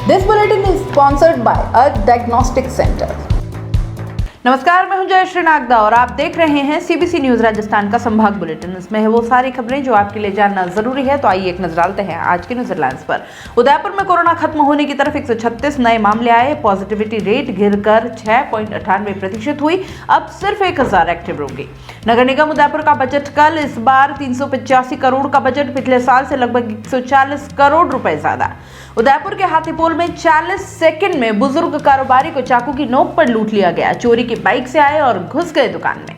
This bulletin is sponsored by Earth Diagnostic Center. नमस्कार, मैं हूं जयश्री नागदा और आप देख रहे हैं सीबीसी न्यूज राजस्थान का संभाग बुलेटिन। इसमें है वो सारी खबरें जो आपके लिए जानना जरूरी है। तो आइए एक नजर डालते हैं आज के न्यूज हेडलाइंस पर। उदयपुर में कोरोना खत्म होने की तरफ 136 नए मामले आए। पॉजिटिविटी रेट गिरकर 6.98% हुई। अब सिर्फ 1000 एक्टिव रोगी। नगर निगम उदयपुर का बजट कल। इस बार 385 करोड़ का बजट, पिछले साल से लगभग 140 करोड़ रुपए ज्यादा। उदयपुर के हाथीपोल में 40 सेकंड में बुजुर्ग कारोबारी को चाकू की नोक पर लूट लिया गया। चोरी की बाइक से आए और घुस गए दुकान में।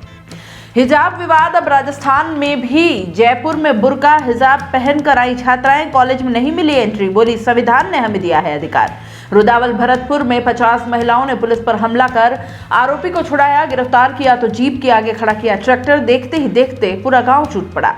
हिजाब विवाद अब राजस्थान में भी। जयपुर में बुर्का हिजाब पहनकर आई छात्राएं, कॉलेज में नहीं मिली एंट्री, बोली संविधान ने हमें दिया है अधिकार। रुदावल भरतपुर में 50 महिलाओं ने पुलिस पर हमला कर आरोपी को छुड़ाया, गिरफ्तार किया तो जीप के आगे खड़ा किया ट्रैक्टर। देखते ही देखते पूरा गांव छूट पड़ा।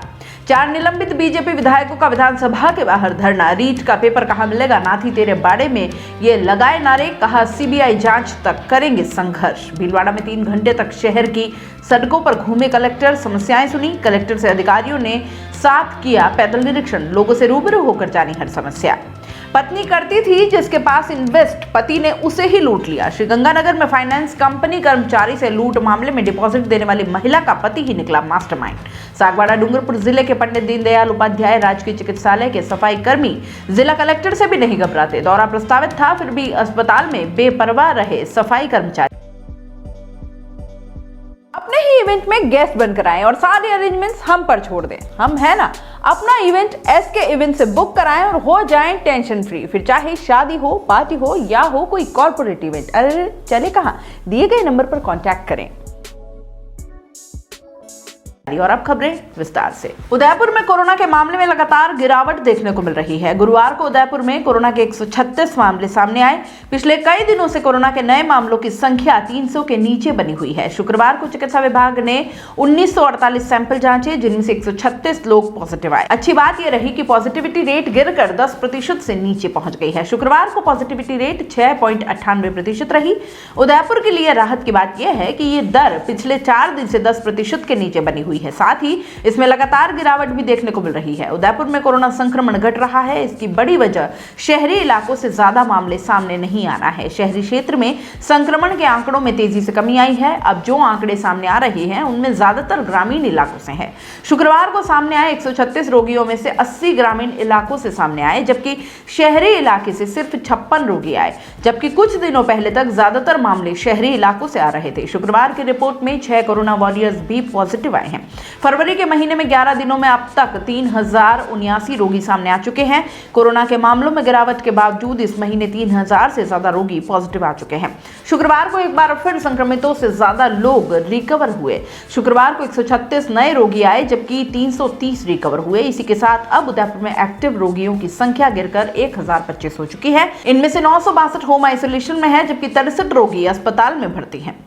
4 निलंबित बीजेपी विधायकों का विधानसभा के बाहर धरना। रीट का पेपर कहां मिलेगा, नाथी तेरे बाड़े में ये लगाए नारे, कहा सीबीआई जांच तक करेंगे संघर्ष। भीलवाड़ा में 3 घंटे तक शहर की सड़कों पर घूमे कलेक्टर, समस्याएं सुनी। कलेक्टर से अधिकारियों ने साथ किया पैदल निरीक्षण, लोगों से रूबरू होकर जानी हर समस्या। पत्नी करती थी जिसके पास इन्वेस्ट, पति ने उसे ही लूट लिया। श्रीगंगानगर में फाइनेंस कंपनी कर्मचारी से लूट मामले में डिपॉजिट देने वाली महिला का पति ही निकला मास्टरमाइंड। सागवाड़ा डूंगरपुर जिले के पंडित दीनदयाल उपाध्याय राजकीय चिकित्सालय के सफाई कर्मी जिला कलेक्टर से भी नहीं घबराते। दौरा प्रस्तावित था फिर भी अस्पताल में बेपरवाह रहे सफाई कर्मचारी। अपने ही इवेंट में गेस्ट बनकर आएं और सारे अरेंजमेंट्स हम पर छोड़ दें। हम है ना, अपना इवेंट एसके इवेंट से बुक कराएं और हो जाएं टेंशन फ्री। फिर चाहे शादी हो, पार्टी हो या हो कोई कॉर्पोरेट इवेंट, अरे चले कहाँ, दिए गए नंबर पर कांटेक्ट करें। और अब खबरें विस्तार से। उदयपुर में कोरोना के मामले में लगातार गिरावट देखने को मिल रही है। गुरुवार को उदयपुर में कोरोना के 136 मामले सामने आए। पिछले कई दिनों से कोरोना के नए मामलों की संख्या 300 के नीचे बनी हुई है। शुक्रवार को चिकित्सा विभाग ने 1948 सैंपल जांचे, जिनमें से 136 लोग पॉजिटिव आए। अच्छी बात यह रही कि पॉजिटिविटी रेट गिरकर 10% से नीचे पहुंच गई है। शुक्रवार को पॉजिटिविटी रेट 6.98% रही। उदयपुर के लिए राहत की बात यह है कि ये दर पिछले 4 दिन से 10% के नीचे बनी हुई है। साथ ही इसमें लगातार गिरावट भी देखने को मिल रही है। उदयपुर में कोरोना संक्रमण घट रहा है। इसकी बड़ी वजह शहरी इलाकों से ज्यादा मामले सामने नहीं आना है। शहरी क्षेत्र में संक्रमण के आंकड़ों में तेजी से कमी आई है। अब जो आंकड़े सामने आ रहे हैं उनमें ज्यादातर ग्रामीण इलाकों से हैं। शुक्रवार को सामने आए 136 रोगियों में से 80 ग्रामीण इलाकों से सामने आए, जबकि शहरी इलाके से सिर्फ 56 रोगी आए। जबकि कुछ दिनों पहले तक ज्यादातर मामले शहरी इलाकों से आ रहे थे। शुक्रवार की रिपोर्ट में 6 कोरोना वॉरियर्स भी पॉजिटिव आए हैं। फरवरी के महीने में 11 दिनों में अब तक 3079 रोगी सामने आ चुके हैं। कोरोना के मामलों में गिरावट के बावजूद इस महीने 3000 से ज्यादा रोगी पॉजिटिव आ चुके हैं। शुक्रवार को एक बार फिर संक्रमितों से ज्यादा लोग रिकवर हुए। शुक्रवार को 136 नए रोगी आए, जबकि 330 रिकवर हुए। इसी के साथ अब उदयपुर में एक्टिव रोगियों की संख्या गिरकर 1025 हो चुकी है। इनमें से 962 होम आइसोलेशन में है, जबकि 63 रोगी अस्पताल में भर्ती हैं।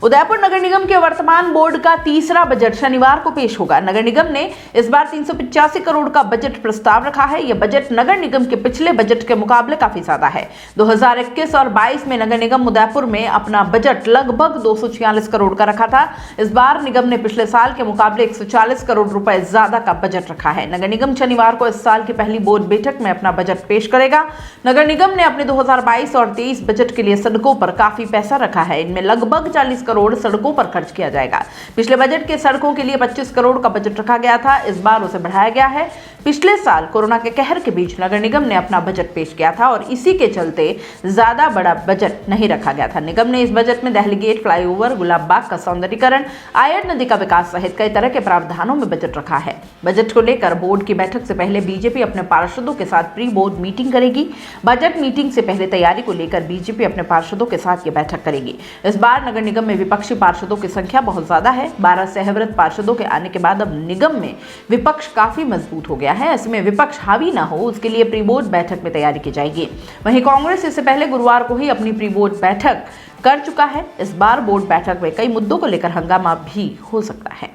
उदयपुर नगर निगम के वर्तमान बोर्ड का तीसरा बजट शनिवार को पेश होगा। नगर निगम ने इस बार 385 करोड़ का बजट प्रस्ताव रखा है। यह बजट नगर निगम के पिछले बजट के मुकाबले काफी ज्यादा है। 2021 और 22 में नगर निगम उदयपुर में अपना बजट लगभग 246 करोड़ का रखा था। इस बार निगम ने पिछले साल के मुकाबले 140 करोड़ रुपए ज्यादा का बजट रखा है। नगर निगम शनिवार को इस साल की पहली बोर्ड बैठक में अपना बजट पेश करेगा। नगर निगम ने अपने 2022 और 23 बजट के लिए सड़कों पर काफी पैसा रखा है। इनमें लगभग 40 करोड़ सड़कों पर खर्च किया जाएगा। पिछले बजट के सड़कों के लिए 25 करोड़ का बजट रखा गया था। इस बार उसे बढ़ाया गया है। पिछले साल कोरोना के कहर के बीच नगर निगम ने अपना बजट पेश किया था और इसी के चलते ज्यादा बड़ा बजट नहीं रखा गया था। निगम ने इस बजट में दहली गेट, फ्लाईओवर, गुलाब बाग का सौंदर्यीकरण, आयड नदी का विकास सहित कई तरह के प्रावधानों में बजट रखा है। बजट को लेकर बोर्ड की बैठक से पहले बीजेपी अपने पार्षदों के साथ प्री बोर्ड मीटिंग करेगी। बजट मीटिंग से पहले तैयारी को लेकर बीजेपी अपने पार्षदों के साथ ये बैठक करेगी। इस बार नगर निगम में विपक्षी पार्षदों की संख्या बहुत ज्यादा है। 12 सहव्रत पार्षदों के आने के बाद अब निगम में विपक्ष काफी मजबूत हो गया है। ऐसे में विपक्ष हावी ना हो, उसके लिए प्री बोर्ड बैठक में तैयारी की जाएगी। वहीं कांग्रेस इससे पहले गुरुवार को ही अपनी प्री बोर्ड बैठक कर चुका है। इस बार बोर्ड बैठक में कई मुद्दों को लेकर हंगामा भी हो सकता है।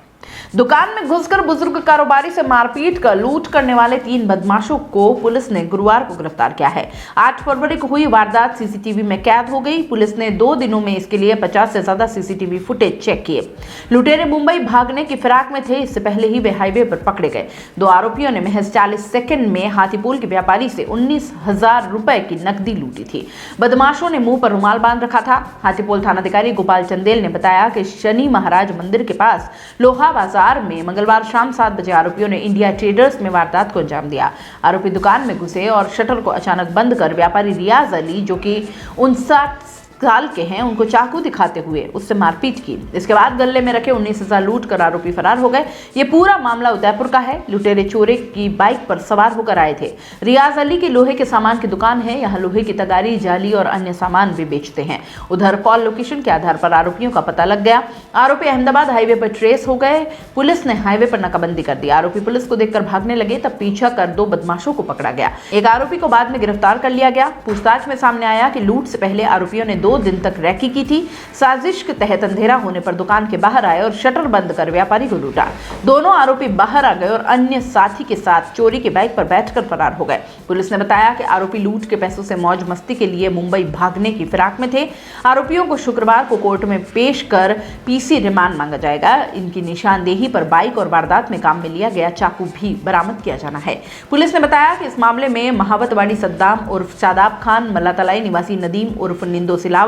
दुकान में घुसकर बुजुर्ग कारोबारी से मारपीट कर लूट करने वाले 3 बदमाशों को पुलिस ने गुरुवार को गिरफ्तार किया है। 8 फरवरी को हुई वारदात सीसीटीवी में कैद हो गई। पुलिस ने 2 दिनों में इसके लिए 50 से ज्यादा सीसीटीवी फुटेज चेक किए। लुटेरे मुंबई भागने की फिराक में थे। इससे पहले ही वे हाईवे पर पकड़े गए। 2 आरोपियों ने महज 40 सेकंड में हाथीपुल के व्यापारी से 19,000 रुपए की नकदी लूटी थी। बदमाशों ने मुंह पर रुमाल बांध रखा था। हाथीपुल थानाधिकारी गोपाल चंदेल ने बताया कि शनि महाराज मंदिर के पास लोहा बाजार में मंगलवार शाम 7 बजे आरोपियों ने इंडिया ट्रेडर्स में वारदात को अंजाम दिया। आरोपी दुकान में घुसे और शटर को अचानक बंद कर व्यापारी रियाज अली, जो कि 59 साल के हैं, उनको चाकू दिखाते हुए उससे मारपीट की। इसके बाद गले में रखे 19,000 लूट कर आरोपी फरार हो गए। ये पूरा मामला उदयपुर का है। लुटेरे चोरी की बाइक पर सवार होकर आए थे। रियाज अली की लोहे के सामान की दुकान है। यहाँ लोहे की तगारी, जाली और अन्य सामान भी बेचते हैं। उधर कॉल लोकेशन के आधार पर आरोपियों का पता लग गया। आरोपी अहमदाबाद हाईवे पर ट्रेस हो गए। पुलिस ने हाईवे पर नाकाबंदी कर दी। आरोपी पुलिस को देखकर भागने लगे, तब पीछा कर 2 बदमाशों को पकड़ा गया। एक आरोपी को बाद में गिरफ्तार कर लिया गया। पूछताछ में सामने आया कि लूट से पहले आरोपियों ने 2 दिन तक रैकी की थी। साजिश के तहत अंधेरा होने पर दुकान के बाहर आए और शटर बंद कर व्यापारी को लूटा। दोनों आरोपी बाहर आ गए और अन्य साथी के साथ चोरी की बाइक पर बैठकर फरार हो गए। पुलिस ने बताया कि आरोपी लूट के पैसों से मौज मस्ती के लिए मुंबई भागने की फिराक में थे। आरोपियों को शुक्रवार को कोर्ट में पेश कर पीसी रिमांड मांगा जाएगा। इनकी निशानदेही पर बाइक और वारदात में काम में लिया गया चाकू भी बरामद किया जाना है। पुलिस ने बताया कि इस मामले में महावतवाड़ी सद्दाम उर्फ शादाब खान, मल्लातलाई निवासी नदीम उर्फ निंदो सिलावट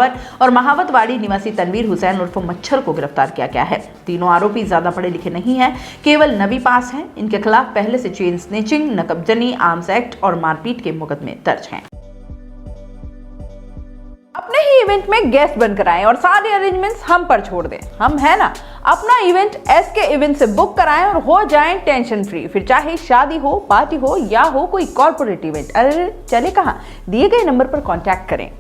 और महावतवाड़ी निवासी तनवीर हुसैन उर्फ मच्छर को गिरफ्तार किया गया है। तीनों आरोपी ज्यादा पढ़े लिखे नहीं हैं, केवल 9वीं पास हैं। इनके खिलाफ पहले से चेन स्नेचिंग, नकबजनी, आर्म्स एक्ट और मारपीट के मुकदमे दर्ज हैं। अपने ही इवेंट में गेस्ट बनकर आएं और सारे अरेंजमेंट्स हम पर छोड़ दें। हम है ना। अपना इवेंट एसके इवेंट से बुक कराएं और हो जाएं टेंशन फ्री। फिर चाहे शादी हो, पार्टी हो या हो कोई कॉर्पोरेट इवेंट, अरे चले कहां, दिए गए नंबर पर कांटेक्ट करें।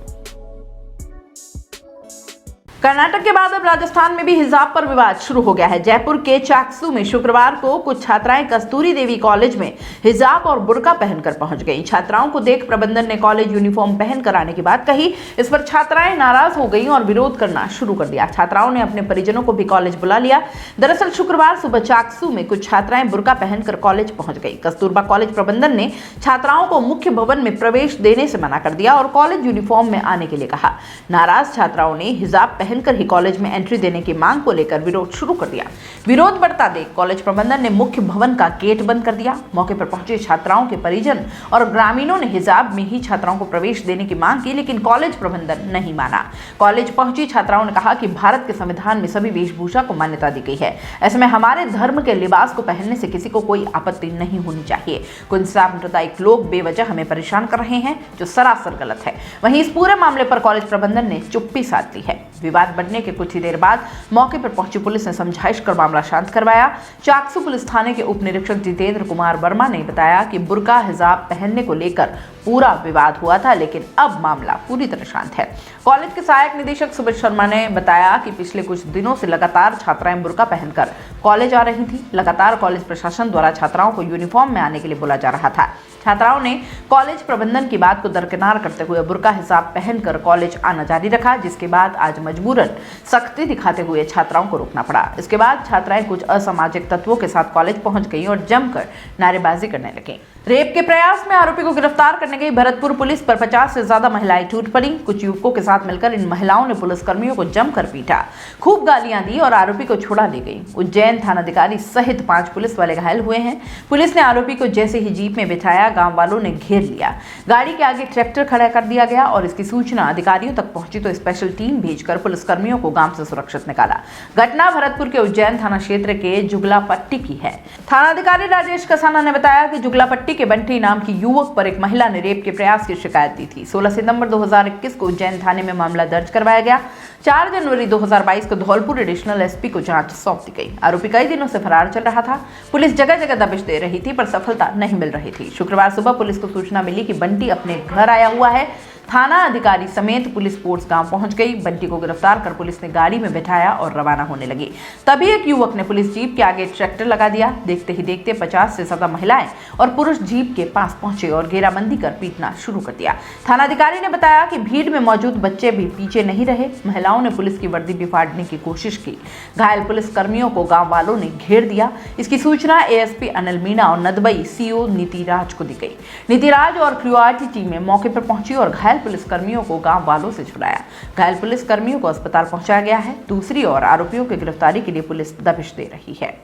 कर्नाटक के बाद अब राजस्थान में भी हिजाब पर विवाद शुरू हो गया है। जयपुर के चाकसू में शुक्रवार को कुछ छात्राएं कस्तूरी देवी कॉलेज में हिजाब और बुर्का पहनकर पहुंच गईं। छात्राओं को देख प्रबंधन ने कॉलेज यूनिफॉर्म पहनकर आने की बात कही। इस पर छात्राएं नाराज हो गईं और विरोध करना शुरू कर दिया। छात्राओं ने अपने परिजनों को भी कॉलेज बुला लिया। दरअसल शुक्रवार सुबह चाकसू में कुछ छात्राएं बुर्का पहनकर कॉलेज पहुंच गई। कस्तूरबा कॉलेज प्रबंधन ने छात्राओं को मुख्य भवन में प्रवेश देने से मना कर दिया और कॉलेज यूनिफॉर्म में आने के लिए कहा। नाराज छात्राओं ने हिजाब कर ही कॉलेज में एंट्री देने की मांग को लेकर विरोध शुरू कर दिया। विरोध बढ़ता देख कॉलेज प्रबंधन ने मुख्य भवन का गेट बंद कर दिया। मौके पर पहुंचे छात्राओं के परिजन और ग्रामीणों ने हिजाब में ही छात्राओं को प्रवेश देने की मांग की, लेकिन कॉलेज प्रबंधन नहीं माना। कॉलेज पहुंची छात्राओं ने कहा कि भारत के संविधान में सभी वेशभूषा को मान्यता दी गई है। ऐसे में हमारे धर्म के लिबास को पहनने से किसी को कोई आपत्ति नहीं होनी चाहिए। कुछ सांप्रदायिक लोग बेवजह हमें परेशान कर रहे हैं, जो सरासर गलत है। वहीं इस पूरे मामले पर कॉलेज प्रबंधन ने चुप्पी साध ली है। विवाद बढ़ने के कुछ ही देर बाद मौके पर पहुंची पुलिस ने समझाइश कर मामला शांत करवाया। चाकसू पुलिस थाने के उप निरीक्षक जितेंद्र कुमार वर्मा ने बताया कि बुर्का हिजाब पहनने को लेकर पूरा विवाद हुआ था, लेकिन अब मामला पूरी तरह शांत है। कॉलेज के सहायक निदेशक सुमित शर्मा ने बताया कि पिछले कुछ दिनों से लगातार छात्राएं बुर्का पहनकर कॉलेज आ रही थी। लगातार कॉलेज प्रशासन द्वारा छात्राओं को यूनिफॉर्म में आने के लिए बोला जा रहा था। छात्राओं ने कॉलेज प्रबंधन की बात को दरकिनार करते हुए बुर्का हिजाब पहनकर कॉलेज आना जारी रखा, जिसके बाद आज मजबूरन सख्ती दिखाते हुए छात्राओं को रोकना पड़ा। इसके बाद छात्राएं कुछ असामाजिक तत्वों के साथ कॉलेज पहुंच गई और जमकर नारेबाजी करने लगी। रेप के प्रयास में आरोपी को गिरफ्तार करने गई भरतपुर पुलिस पर 50 से ज्यादा महिलाएं टूट पड़ी। कुछ युवकों के साथ मिलकर इन महिलाओं ने पुलिसकर्मियों को जमकर पीटा, खूब गालियां दी और आरोपी को छुड़ा ले गई। उज्जैन थानाधिकारी सहित 5 पुलिस वाले घायल हुए हैं। पुलिस ने आरोपी को जैसे ही जीप में बिठाया, गांव वालों ने घेर लिया। गाड़ी के आगे ट्रैक्टर खड़ा कर दिया गया और इसकी सूचना अधिकारियों तक पहुंची तो स्पेशल टीम भेजकर पुलिसकर्मियों को गांव से सुरक्षित निकाला। घटना भरतपुर के उज्जैन थाना क्षेत्र के जुगलापट्टी की है। थानाधिकारी राजेश कसाना ने बताया कि जुगलापट्टी के बंटी नाम की युवक पर एक महिला ने रेप के प्रयास की शिकायत दी थी। 16 सितंबर 2021 को उज्जैन थाने में मामला दर्ज करवाया गया। 4 जनवरी 2022 को धौलपुर एडिशनल एसपी को जांच सौंप दी गई। आरोपी कई दिनों से फरार चल रहा था। पुलिस जगह जगह दबिश दे रही थी पर सफलता नहीं मिल रही थी। शुक्रवार सुबह पुलिस को सूचना मिली कि बंटी अपने घर आया हुआ है। थाना अधिकारी समेत पुलिस फोर्स गांव पहुंच गई। बंटी को गिरफ्तार कर पुलिस ने गाड़ी में बिठाया और रवाना होने लगी। तभी एक युवक ने पुलिस जीप के आगे ट्रैक्टर लगा दिया। देखते ही देखते 50 से ज्यादा महिलाएं और पुरुष जीप के पास पहुंचे और घेराबंदी कर पीटना शुरू कर दिया। थानाधिकारी ने बताया कि भीड़ में मौजूद बच्चे भी पीछे नहीं रहे। महिलाओं ने पुलिस की वर्दी भी फाड़ने की कोशिश की। घायल पुलिस कर्मियों को गांव वालों ने घेर दिया। इसकी सूचना एएसपी अनिल मीणा और नदबई सीओ नीतिराज को दी गई। नीतिराज और क्यूआरटी टीमें मौके पर पहुंची और घायल पुलिस कर्मियों को गांव वालों से छुड़ाया। घायल पुलिस कर्मियों को अस्पताल पहुंचाया गया है। दूसरी ओर आरोपियों की गिरफ्तारी के लिए पुलिस दबिश दे रही है।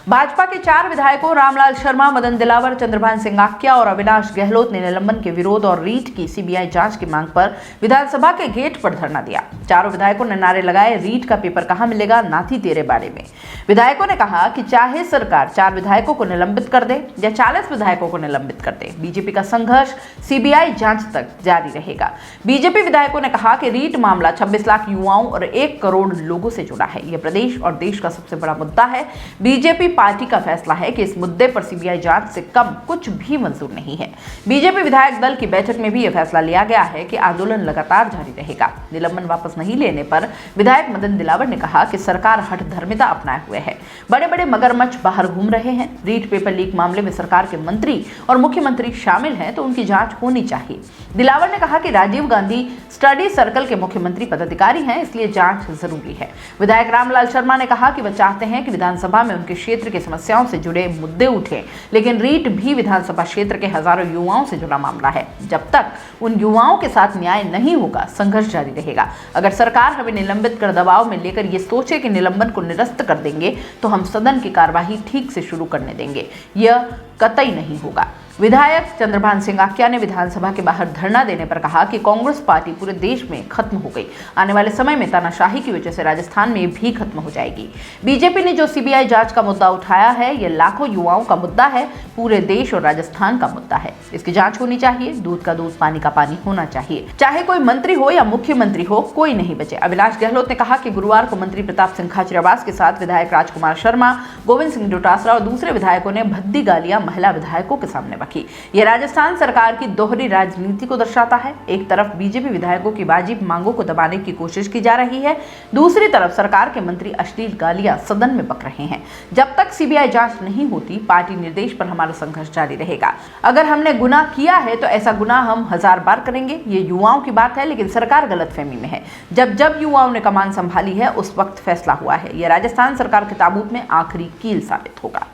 भाजपा के 4 विधायकों रामलाल शर्मा, मदन दिलावर, चंद्रभान सिंह आक्या और अविनाश गहलोत ने निलंबन के विरोध और रीट की सीबीआई जांच की मांग पर विधानसभा के गेट पर धरना दिया। चारों विधायकों ने नारे लगाए, रीट का पेपर कहां मिलेगा, नाथी तेरे बारे में। विधायकों ने कहा कि चाहे सरकार 4 विधायकों को निलंबित कर दे या 40 विधायकों को निलंबित कर दे, बीजेपी का संघर्ष सीबीआई जांच तक जारी रहेगा। बीजेपी विधायकों ने कहा कि रीट मामला 26 लाख युवाओं और 1 करोड़ लोगों से जुड़ा है। यह प्रदेश और देश का सबसे बड़ा मुद्दा है। बीजेपी पार्टी का फैसला है कि इस मुद्दे पर सीबीआई जांच से कम कुछ भी मंजूर नहीं है। बीजेपी विधायक दल की बैठक में भी यह फैसला लिया गया है कि आंदोलन लगातार जारी रहेगा। निलंबन वापस नहीं लेने पर विधायक मदन दिलावर ने कहा कि सरकार हठधर्मिता अपनाए हुए है। बड़े बड़े मगरमच्छ बाहर घूम रहे हैं। रीट पेपर लीक मामले में सरकार के मंत्री और मुख्यमंत्री शामिल हैं तो उनकी जांच होनी चाहिए। दिलावर ने कहा कि राजीव गांधी स्टडी सर्कल के मुख्यमंत्री पदाधिकारी हैं, इसलिए जांच जरूरी है। विधायक रामलाल शर्मा ने कहा कि वह चाहते हैं कि विधानसभा में उनके क्षेत्र की समस्याओं से जुड़े मुद्दे उठें, लेकिन रीट भी विधानसभा क्षेत्र के हजारों युवाओं से जुड़ा मामला है। जब तक उन युवाओं के साथ न्याय नहीं होगा, संघर्ष जारी रहेगा। अगर सरकार हमें निलंबित कर दबाव में लेकर ये सोचे कि निलंबन को निरस्त कर देंगे तो हम सदन की कार्यवाही ठीक से शुरू करने देंगे, यह कतई नहीं होगा। विधायक चंद्रभान सिंह आक्या ने विधानसभा के बाहर धरना देने पर कहा कि कांग्रेस पार्टी पूरे देश में खत्म हो गई। आने वाले समय में तानाशाही की वजह से राजस्थान में भी खत्म हो जाएगी। बीजेपी ने जो सीबीआई जांच का मुद्दा उठाया है, यह लाखों युवाओं का मुद्दा है, पूरे देश और राजस्थान का मुद्दा है। इसकी जांच होनी चाहिए। दूध का दूध, पानी का पानी होना चाहिए। चाहे कोई मंत्री हो या मुख्यमंत्री हो, कोई नहीं बचे। अविनाश गहलोत ने कहा कि गुरुवार को मंत्री प्रताप सिंह खाचरियावास के साथ विधायक राजकुमार शर्मा, गोविंद सिंह डोटासरा और दूसरे विधायकों ने भद्दी गालियां महिला विधायकों के सामने की। यह राजस्थान सरकार की दोहरी राजनीति को दर्शाता है। एक तरफ बीजेपी विधायकों की वाजिब मांगों को दबाने की कोशिश की जा रही है, दूसरी तरफ सरकार के मंत्री अश्लील गालियां सदन में बक रहे हैं। जब तक सीबीआई जांच नहीं होती, पार्टी निर्देश पर हमारा संघर्ष जारी रहेगा। अगर हमने गुनाह किया है तो ऐसा गुनाह हम 1000 बार करेंगे। ये युवाओं की बात है, लेकिन सरकार गलतफहमी में है। जब युवाओं ने कमान संभाली है, उस वक्त फैसला हुआ है। यह राजस्थान सरकार के ताबूत में आखिरी कील साबित होगा।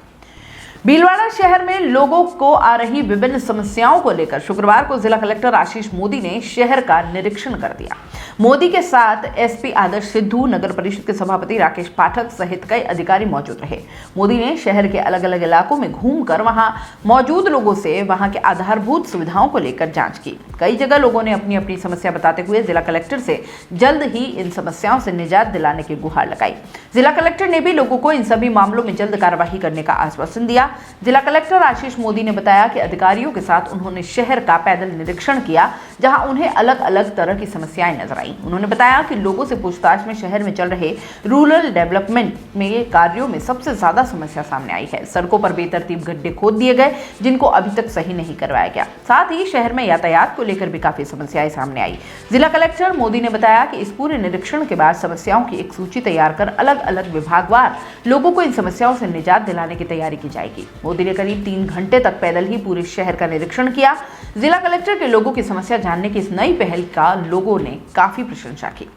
भीलवाड़ा शहर में लोगों को आ रही विभिन्न समस्याओं को लेकर शुक्रवार को जिला कलेक्टर आशीष मोदी ने शहर का निरीक्षण कर दिया। मोदी के साथ एसपी आदर्श सिद्धू, नगर परिषद के सभापति राकेश पाठक सहित कई अधिकारी मौजूद रहे। मोदी ने शहर के अलग अलग इलाकों में घूमकर वहां मौजूद लोगों से वहां के आधारभूत सुविधाओं को लेकर जांच की। कई जगह लोगों ने अपनी अपनी समस्या बताते हुए जिला कलेक्टर से जल्द ही इन समस्याओं से निजात दिलाने की गुहार लगाई। जिला कलेक्टर ने भी लोगों को इन सभी मामलों में जल्द कार्यवाही करने का आश्वासन दिया। जिला कलेक्टर आशीष मोदी ने बताया कि अधिकारियों के साथ उन्होंने शहर का पैदल निरीक्षण किया, जहां उन्हें अलग अलग तरह की समस्याएं नजर आईं। उन्होंने बताया कि लोगों से पूछताछ में शहर में चल रहे रूरल डेवलपमेंट में कार्यों में सबसे ज्यादा समस्या सामने आई है। सड़कों पर बेतरतीब गड्ढे खोद दिए गए, जिनको अभी तक सही नहीं करवाया गया। साथ ही शहर में यातायात को लेकर भी काफी समस्याएं सामने आई। जिला कलेक्टर मोदी ने बताया कि इस पूरे निरीक्षण के बाद समस्याओं की एक सूची तैयार कर अलग अलग विभागवार लोगों को इन समस्याओं से निजात दिलाने की तैयारी की जाएगी। मोदी ने करीब 3 घंटे तक पैदल ही पूरे शहर का निरीक्षण किया। जिला कलेक्टर के लोगों की समस्या जानने की इस नई पहल का लोगों ने काफी प्रशंसा की।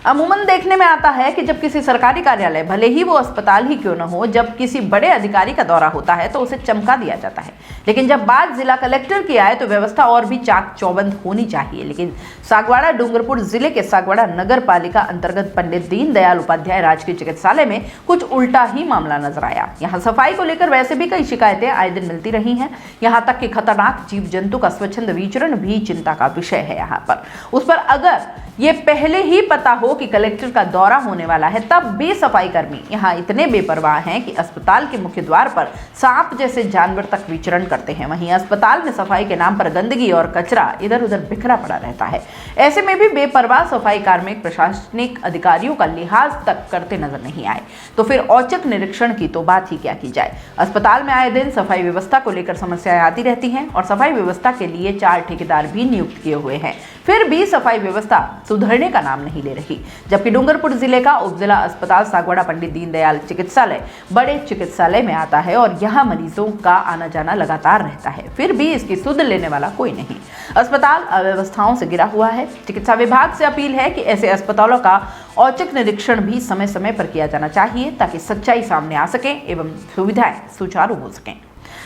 अमूमन देखने में आता है कि जब किसी सरकारी कार्यालय, भले ही वो अस्पताल ही क्यों न हो, जब किसी बड़े अधिकारी का दौरा होता है तो उसे चमका दिया जाता है। लेकिन जब बात जिला कलेक्टर की आए तो व्यवस्था और भी चाक चौबंद होनी चाहिए। लेकिन सागवाड़ा डूंगरपुर जिले के सागवाड़ा नगर पालिका अंतर्गत पंडित दीनदयाल उपाध्याय राजकीय चिकित्सालय में कुछ उल्टा ही मामला नजर आया। यहाँ सफाई को लेकर वैसे भी कई शिकायतें आए दिन मिलती रही हैं। यहाँ तक कि खतरनाक जीव जंतु का स्वच्छंद विचरण भी चिंता का विषय है। यहाँ पर उस पर अगर ये पहले ही पता हो कि कलेक्टर का दौरा होने वाला है, तब भी सफाई कर्मी यहाँ इतने बेपरवाह हैं कि अस्पताल के मुख्य द्वार पर सांप जैसे जानवर तक विचरण करते हैं। वहीं अस्पताल में सफाई के नाम पर गंदगी और कचरा इधर उधर बिखरा पड़ा रहता है। ऐसे में भी बेपरवाह सफाई कार्मिक प्रशासनिक अधिकारियों का लिहाज तक करते नजर नहीं आए, तो फिर औचक निरीक्षण की तो बात ही क्या की जाए। अस्पताल में आए दिन सफाई व्यवस्था को लेकर समस्याएं आती रहती हैं और सफाई व्यवस्था के लिए 4 ठेकेदार भी नियुक्त किए हुए हैं, फिर भी सफाई व्यवस्था सुधरने का नाम नहीं ले रही। जबकि डूंगरपुर जिले का उपजिला अस्पताल सागवाड़ा पंडित दीनदयाल चिकित्सालय बड़े चिकित्सालय में आता है और यहाँ मरीजों का आना जाना लगातार रहता है, फिर भी इसकी सुध लेने वाला कोई नहीं। अस्पताल अव्यवस्थाओं से घिरा हुआ है। चिकित्सा विभाग से अपील है कि ऐसे अस्पतालों का औचक निरीक्षण भी समय समय पर किया जाना चाहिए, ताकि सच्चाई सामने आ सके एवं सुविधाएं सुचारू हो सकें।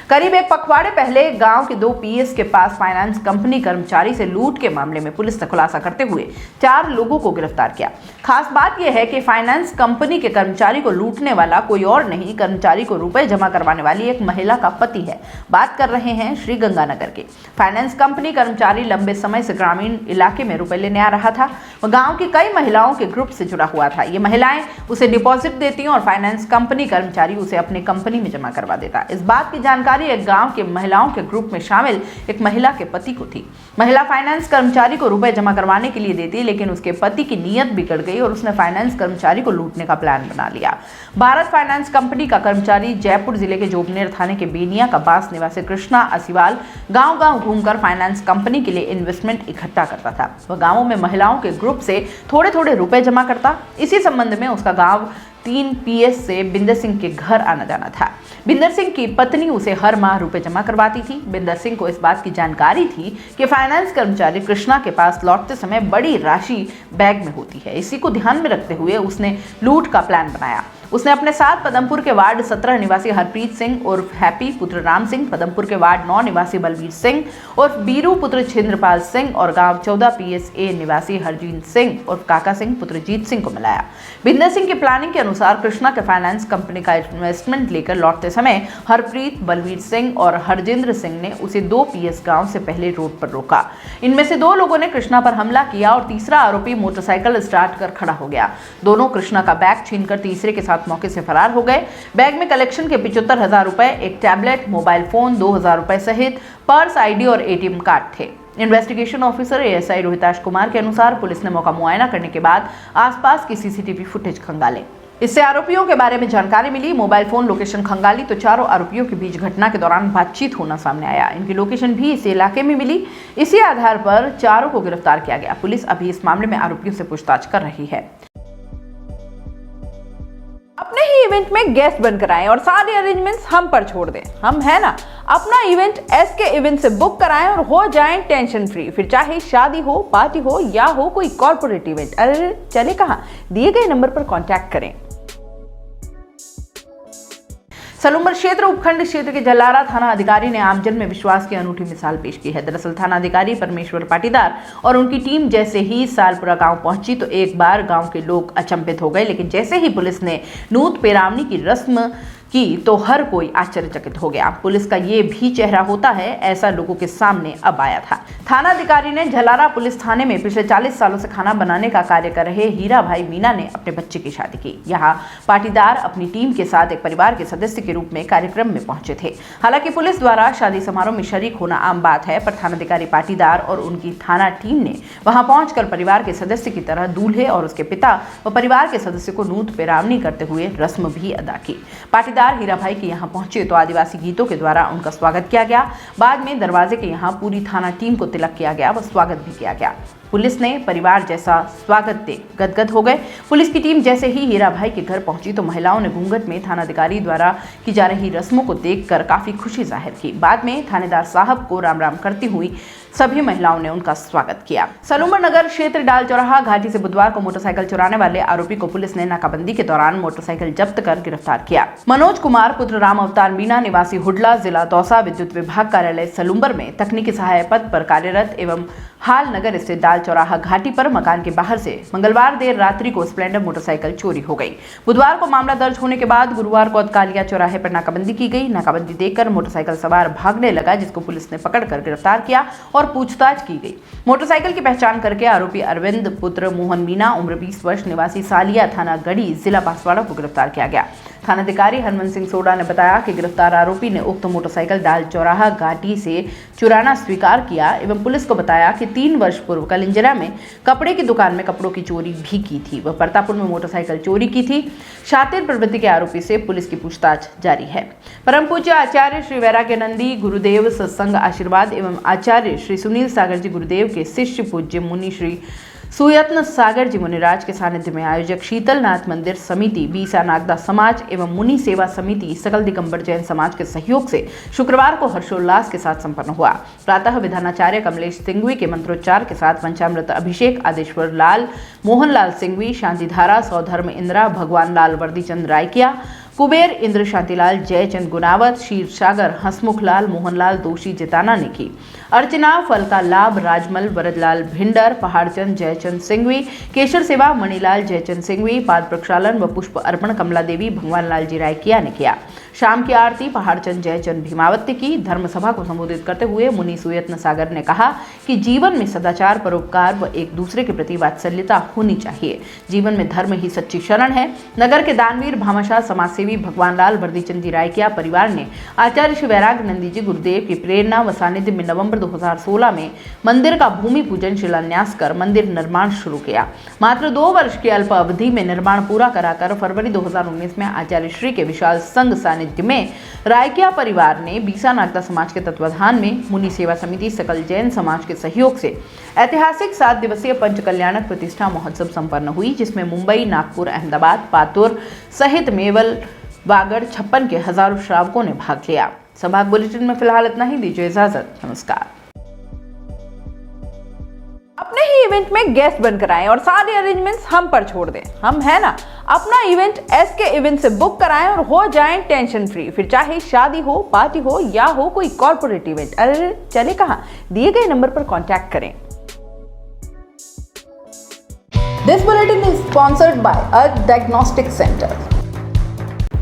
करीब 1 पखवाड़े पहले गांव के 2 पीएस के पास फाइनेंस कंपनी कर्मचारी से लूट के मामले में पुलिस ने खुलासा करते हुए 4 लोगों को गिरफ्तार किया। खास बात यह है कि फाइनेंस कंपनी के कर्मचारी को लूटने वाला कोई और नहीं, कर्मचारी को रुपए जमा करवाने वाली एक महिला का पति है। बात कर रहे हैं श्री गंगानगर के। फाइनेंस कंपनी कर्मचारी लंबे समय से ग्रामीण इलाके में रुपए लेने आ रहा था। वह गाँव की कई महिलाओं के ग्रुप से जुड़ा हुआ था। ये महिलाएं उसे डिपॉजिट देती और फाइनेंस कंपनी कर्मचारी उसे अपने कंपनी में जमा करवा देता। इस बात की जानकारी एक गांव के महिलाओं के ग्रुप में शामिल एक महिला के पति को थी। महिला फाइनेंस कर्मचारी को रुपए जमा करवाने के लिए देती, लेकिन उसके पति की नीयत बिगड़ गई और उसने फाइनेंस कर्मचारी को लूटने का प्लान बना लिया। भारत फाइनेंस कंपनी का कर्मचारी जयपुर जिले के जोबनेर थाने के बेनिया का बास निवासी कृष्णा असीवाल गांव-गांव घूमकर फाइनेंस कंपनी के लिए इन्वेस्टमेंट इकट्ठा करता था। वह गांवों में महिलाओं के ग्रुप से थोड़े-थोड़े रुपए जमा करता। इसी संबंध में उसका गांव 3 पीएस से बिंदर सिंह के घर आना जाना था। बिंदर सिंह की पत्नी उसे हर माह रुपए जमा करवाती थी। बिंदर सिंह को इस बात की जानकारी थी कि फाइनेंस कर्मचारी कृष्णा के पास लौटते समय बड़ी राशि बैग में होती है। इसी को ध्यान में रखते हुए उसने लूट का प्लान बनाया। उसने अपने साथ पदमपुर के वार्ड 17 निवासी हरप्रीत सिंह उर्फ हैप्पी पुत्र राम सिंह, पदमपुर के वार्ड 9 निवासी बलबीर सिंह उर्फ बीरू पुत्र छिंद्रपाल सिंह और गांव 14 PSA निवासी हरजीत सिंह उर्फ काका सिंह पुत्र जीत सिंह को मिलाया। बिंदर सिंह की प्लानिंग के अनुसार कृष्णा के फाइनेंस कंपनी का इन्वेस्टमेंट लेकर लौटते समय हरप्रीत, बलबीर सिंह और हरजिंद्र सिंह ने उसे 2 PS गांव से पहले रोड पर रोका। इनमें से 2 लोगों ने कृष्णा पर हमला किया और तीसरा आरोपी मोटरसाइकिल स्टार्ट कर खड़ा हो गया। दोनों कृष्णा का बैग छीनकर तीसरे के साथ मौके से फरार हो गए। बैग में कलेक्शन के 75,000 रुपए, एक टैबलेट, मोबाइल फोन, 2,000 रुपए सहित पर्स, ID और ATM कार्ड थे। Investigation officer ASI Rohitash Kumar के अनुसार पुलिस ने मौका मुआयना करने के बाद आसपास की CCTV फुटेज खंगाले। इससे आरोपियों के बारे में जानकारी मिली। मोबाइल फोन लोकेशन खंगाली तो चारों आरोपियों के बीच घटना के दौरान बातचीत होना सामने आया। इनकी लोकेशन भी इसी इलाके में मिली। इसी आधार पर चारों को गिरफ्तार किया गया। पुलिस अभी इस मामले में आरोपियों से पूछताछ कर रही है। अपने ही इवेंट में गेस्ट बनकर आएं और सारे अरेंजमेंट्स हम पर छोड़ दें। हम है ना, अपना इवेंट SK इवेंट से बुक कराएं और हो जाएं टेंशन फ्री। फिर चाहे शादी हो, पार्टी हो या हो कोई कॉर्पोरेट इवेंट, अरे चले कहाँ, दिए गए नंबर पर कांटेक्ट करें। सलूमर क्षेत्र उपखंड क्षेत्र के जलारा थाना अधिकारी ने आमजन में विश्वास की अनूठी मिसाल पेश की है। दरअसल थाना अधिकारी परमेश्वर पाटीदार और उनकी टीम जैसे ही सालपुरा गांव पहुंची तो एक बार गांव के लोग अचंभित हो गए, लेकिन जैसे ही पुलिस ने नूत पेरावनी की रस्म की तो हर कोई आश्चर्यचकित हो गया। पुलिस का ये भी चेहरा होता है, ऐसा लोगों के सामने अब आया था। थाना अधिकारी ने झलारा पुलिस थाने में पिछले 40 सालों से खाना बनाने का कार्य कर रहे हीरा भाई मीना ने अपने बच्चे की शादी की। यहाँ पाटीदार अपनी टीम के साथ एक परिवार के सदस्य के रूप में कार्यक्रम में पहुंचे थे। हालांकि पुलिस द्वारा शादी समारोह में शरीक होना आम बात है, पर थानाधिकारी पाटीदार और उनकी थाना टीम ने वहां पहुंचकर परिवार के सदस्य की तरह दूल्हे और उसके पिता व परिवार के सदस्य को नूत पेरावनी करते हुए रस्म भी अदा की। पाटीदार हीरा भाई के यहाँ पहुंचे तो आदिवासी गीतों के द्वारा उनका स्वागत किया गया। बाद में दरवाजे के यहाँ पूरी थाना टीम को तिलक किया गया व स्वागत भी किया गया। पुलिस ने परिवार जैसा स्वागत देख गदगद हो गए। पुलिस की टीम जैसे ही हीरा भाई के घर पहुंची तो महिलाओं ने घूंघट में थानाधिकारी द्वारा की जा रही रस्मों को देखकर काफी खुशी जाहिर की। बाद में थानेदार साहब को राम राम करती हुई सभी महिलाओं ने उनका स्वागत किया। सलूमर नगर क्षेत्र डाल चौराहा घाटी से बुधवार को मोटरसाइकिल चुराने वाले आरोपी को पुलिस ने नाकाबंदी के दौरान मोटरसाइकिल जब्त कर गिरफ्तार किया। मनोज कुमार पुत्र राम अवतार मीना निवासी हुडला, जिला दौसा, विद्युत विभाग कार्यालय सलूमर में तकनीकी सहायक पद पर कार्यरत एवं हाल नगर स्थित डाल चौराहा घाटी पर मकान के बाहर से मंगलवार देर रात्रि को स्प्लेंडर मोटरसाइकिल चोरी हो गई। बुधवार को मामला दर्ज होने के बाद गुरुवार को अतकालिया चौराहे पर नाकाबंदी की गई। नाकाबंदी देखकर मोटरसाइकिल सवार भागने लगा, जिसको पुलिस ने पकड़कर गिरफ्तार किया और पूछताछ की गई। मोटरसाइकिल की पहचान करके आरोपी अरविंद पुत्र मोहन मीना उम्र 20 वर्ष निवासी सालिया थाना गढ़ी जिला बांसवाड़ा को गिरफ्तार किया गया। थानाधिकारी हरमन सिंह सोडा ने बताया कि गिरफ्तार आरोपी ने उक्त मोटरसाइकिल डाल चौराहा घाटी से चुराना स्वीकार किया एवं पुलिस को बताया कि 3 वर्ष पूर्व कलिंजरा में कपड़े की दुकान में कपड़ों की चोरी भी की थी। वह परतापुर में मोटरसाइकिल चोरी की थी। शातिर प्रवृत्ति के आरोपी से पुलिस की पूछताछ जारी है। परम पूज्य आचार्य श्री वैराग्यानंदी गुरुदेव सत्संग आशीर्वाद एवं आचार्य श्री सुनील सागर जी गुरुदेव के शिष्य पूज्य मुनि श्री सुयत्न सागर जी मुनिराज के सानिध्य में आयोजक शीतलनाथ मंदिर समिति, बीसा नागदा समाज एवं मुनि सेवा समिति, सकल दिगंबर जैन समाज के सहयोग से शुक्रवार को हर्षोल्लास के साथ संपन्न हुआ। प्रातः विधानाचार्य कमलेश सिंघवी के मंत्रोच्चार के साथ पंचामृत अभिषेक आदेश्वर लाल, मोहनलाल सिंघवी, शांतिधारा, सौधर्म इंद्रा, भगवान लाल वर्दीचंद रायकिया, कुबेर इंद्र शांतिलाल, जयचंद गुनावत, शीर सागर, हसमुख लाल, मोहनलाल दोषी जिताना ने की। अर्चना, फलका लाभ, राजमल, वरदलाल भिंडर, पहाड़चंद, जयचंद सिंघवी, केशर सेवा, मणिलाल, जयचंद सिंघवी, पाद प्रक्षालन व पुष्प अर्पण कमला देवी, भगवान लाल जी रायकिया ने किया। शाम की आरती पहाड़चंद जयचंद भीमावत की। धर्म सभा को संबोधित करते हुए मुनि सुयत्न सागर ने कहा कि जीवन में सदाचार, परोपकार व एक दूसरे के प्रति वात्सल्यता होनी चाहिए। जीवन में धर्म ही सच्ची शरण है। नगर के दानवीर भामाशाह समाजसेवी भगवान लाल वर्दीचंद जी रायकिया परिवार ने आचार्य श्री वैराग्यानंदी जी गुरुदेव की प्रेरणा व सानिध्य में नवंबर 2016 में मंदिर का भूमि पूजन शिलान्यास कर मंदिर निर्माण शुरू किया। मात्र 2 वर्ष की अल्प अवधि में निर्माण पूरा कराकर फरवरी 2019 में आचार्य श्री के विशाल संघ सानिध्य में रायकिया परिवार ने बीसा नागदा समाज के तत्वाधान में मुनि सेवा समिति, सकल जैन समाज के सहयोग से ऐतिहासिक 7 दिवसीय पंच कल्याणक प्रतिष्ठा महोत्सव संपन्न हुई, जिसमें मुंबई, नागपुर, अहमदाबाद, पातुर सहित मेवल, वागड़, छप्पन के हजारों श्रावकों ने भाग लिया। संभाग बुलेटिन में फिलहाल इतना ही। दीजिए इजाजत। नमस्कार। अपने ही इवेंट में गेस्ट बनकर आएं और सारे अरेंजमेंट्स हम पर छोड़ दें। हम है ना। अपना इवेंट SK इवेंट से बुक कराएं और हो जाएं टेंशन फ्री। फिर चाहे शादी हो, पार्टी हो या हो कोई कॉर्पोरेट इवेंट, अरे चले कहाँ, दिए गए नंबर पर कांटेक्ट करें। This bulletin is sponsored by a diagnostic centre.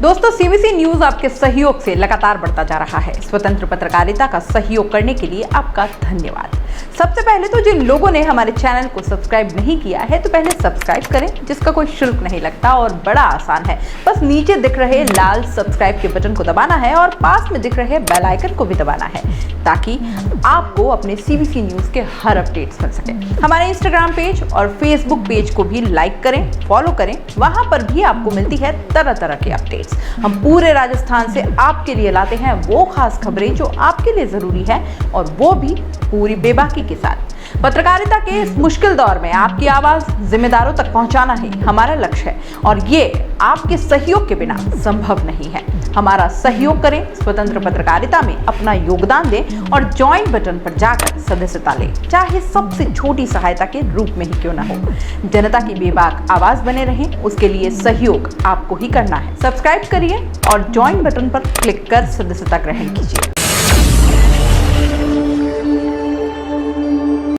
दोस्तों, CBC न्यूज आपके सहयोग से लगातार बढ़ता जा रहा है। स्वतंत्र पत्रकारिता का सहयोग करने के लिए आपका धन्यवाद। सबसे पहले तो जिन लोगों ने हमारे चैनल को सब्सक्राइब नहीं किया है तो पहले सब्सक्राइब करें, जिसका कोई शुल्क नहीं लगता और बड़ा आसान है। बस नीचे दिख रहे लाल सब्सक्राइब के बटन को दबाना है और पास में दिख रहे बेल आइकन को भी दबाना है, ताकि आपको अपने CBC न्यूज के हर अपडेट्स मिल सके। हमारे इंस्टाग्राम पेज और फेसबुक पेज को भी लाइक करें, फॉलो करें। वहां पर भी आपको मिलती है तरह तरह की अपडेट्स। हम पूरे राजस्थान से आपके लिए लाते हैं वो खास खबरें जो आपके लिए जरूरी है, और वो भी पूरी बेबाकी के साथ। पत्रकारिता के इस मुश्किल दौर में आपकी आवाज जिम्मेदारों तक पहुंचाना ही हमारा लक्ष्य है, और ये आपके सहयोग के बिना संभव नहीं है। हमारा सहयोग करें, स्वतंत्र पत्रकारिता में अपना योगदान दें और ज्वाइन बटन पर जाकर सदस्यता लें, चाहे सबसे छोटी सहायता के रूप में ही क्यों न हो। जनता की बेबाक आवाज बने रहें, उसके लिए सहयोग आपको ही करना है। सब्सक्राइब करिए और ज्वाइन बटन पर क्लिक कर सदस्यता ग्रहण कीजिए।